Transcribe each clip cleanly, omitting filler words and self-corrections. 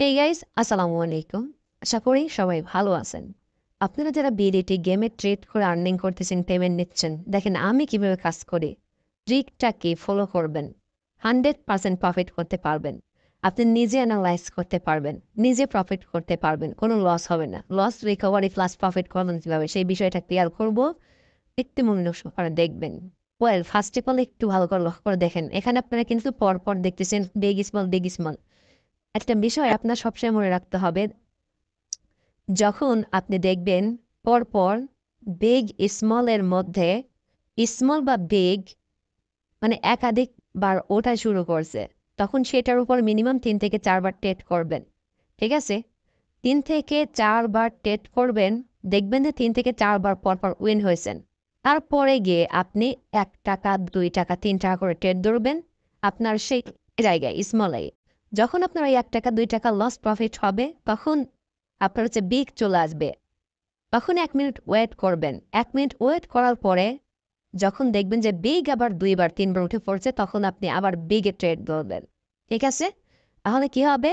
এই গাইস আসসালামু আলাইকুম। আশা করি সবাই ভালো আছেন। আপনারা যারা বিডিটি গেমে ট্রেড করে আর্নিং করতেছেন, পেমেন্ট নিচ্ছেন, দেখেন আমি কিভাবে কাজ করি। ট্রিকটাকে ফলো করবেন, 100% প্রফিট করতে পারবেন। আপনি নিজে অ্যানালাইজ করতে পারবেন, নিজে প্রফিট করতে পারবেন, কোনো লস হবে না। লস রিকভারি প্লাস প্রফিট করবেন কীভাবে সেই বিষয়টা ক্লিয়ার করব। একটু মনোযোগ সহকারে দেখবেন। ফার্স্ট অফ অল একটু ভালো করে লক্ষ্য করে দেখেন, এখানে আপনারা কিন্তু পরপর দেখতেছেন বিগ স্মল বিগ স্মল। একটা বিষয় আপনার সবসময় মনে রাখতে হবে, যখন আপনি দেখবেন পরপর বিগ স্মলের মধ্যে স্মল বা বিগ মানে একাধিকবার ওঠা শুরু করছে, তখন সেটার উপর মিনিমাম 3 থেকে 4 বার টেট করবেন। ঠিক আছে, 3 থেকে 4 বার টেট করবেন, দেখবেন যে 3 থেকে 4 বার পরপর উইন হয়েছেন। তারপরে গিয়ে আপনি 1 টাকা 2 টাকা 3 টাকা করে টেট ধরবেন আপনার সেই জায়গায় স্মলে। যখন আপনার ওই 1 টাকা 2 টাকা লস প্রফিট হবে, তখন আপনার হচ্ছে বিগ চলে আসবে। তখন 1 মিনিট ওয়েট করবেন। 1 মিনিট ওয়েট করার পরে যখন দেখবেন যে বিগ আবার 2 বার 3 বার উঠে পড়ছে, তখন আপনি আবার বিগে ট্রেড ধরবেন। ঠিক আছে, তাহলে কি হবে,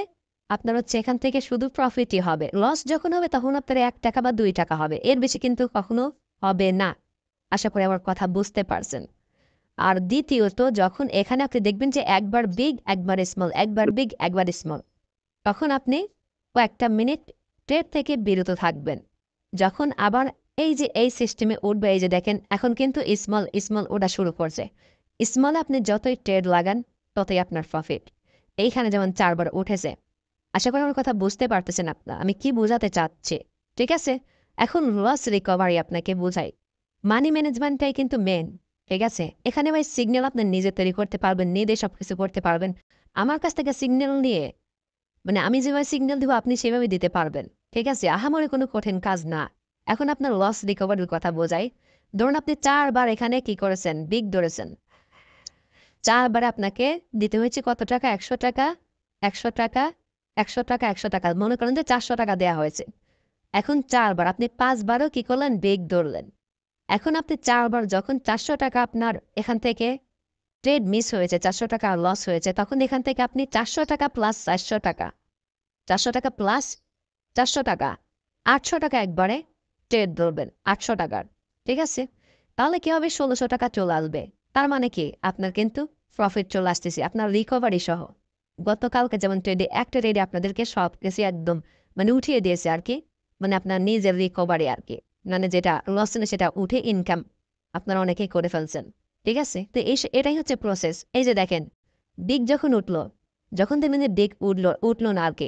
আপনার হচ্ছে এখান থেকে শুধু প্রফিটই হবে। লস যখন হবে তখন আপনার 1 টাকা বা 2 টাকা হবে, এর বেশি কিন্তু কখনো হবে না। আশা করি আমার কথা বুঝতে পারছেন। আর দ্বিতীয়ত, যখন এখানে আপনি দেখবেন যে একবার বিগ একবার স্মল, একবার বিগ একবার স্মল, তখন আপনি কয়েকটা মিনিট ট্রেড থেকে বিরত থাকবেন। যখন আবার এই যে এই সিস্টেমে উঠবে, এই যে দেখেন এখন কিন্তু স্মল স্মল ওঠা শুরু করছে। স্মলে আপনি যতই ট্রেড লাগান ততই আপনার প্রফিট। এইখানে যেমন 4 বার উঠেছে। আশা করি আমার কথা বুঝতে পারতেছেন আপনারা আমি কি বোঝাতে চাচ্ছি। ঠিক আছে, এখন লস রিকভারি আপনাকে বোঝাই। মানি ম্যানেজমেন্টটাই কিন্তু মেন। ঠিক আছে, এখানে ভাই সিগন্যাল আপনি নিজে তৈরি করতে পারবেন, নিজে সব কিছু করতে পারবেন। আমার কাছ থেকে সিগন্যাল নিয়ে, মানে আমি যেভাবে সিগন্যাল দিব আপনি সেভাবে দিতে পারবেন। ঠিক আছে, আহামরি কোনো কঠিন কাজ না। এখন আপনার লস রিকভারির কথা বোঝাই। ধরুন আপনি 4 বার এখানে কি করেছেন, বিগ ধরেছেন। 4 বারে আপনাকে দিতে হয়েছে কত টাকা, 100 টাকা, 100 টাকা, 100 টাকা, 100 টাকা, মনে করেন যে 400 টাকা দেওয়া হয়েছে। এখন 4 বার আপনি 5 বারও কি করলেন, বিগ ধরলেন। এখন আপনি 4 বার যখন 400 টাকা আপনার এখান থেকে ট্রেড মিস হয়েছে, 400 টাকা লস হয়েছে, তখন এখান থেকে আপনি 400 টাকা প্লাস 400 টাকা, 400 টাকা প্লাস 400 টাকা, 800 টাকা একবারে ট্রেড ধরবেন 800 টাকার। ঠিক আছে, তাহলে কি হবে, 1600 টাকা চলে আসবে। তার মানে কি, আপনার কিন্তু প্রফিট চলে আসতেছে আপনার রিকভারি সহ। গতকালকে যেমন একটা ট্রেডে আপনাদেরকে সব কিছু একদম মানে উঠিয়ে দিয়েছে আর কি, মানে আপনার নিজের রিকভারি আর কি, মানে যেটা লস ছিল সেটা উঠে ইনকাম আপনারা অনেকেই করে ফেলছেন। ঠিক আছে, তো এটাই হচ্ছে প্রসেস। এই যে দেখেন, ডিগ যখন উঠলো, যখন দেখবেন যে ডিগ উঠলো না আর কি,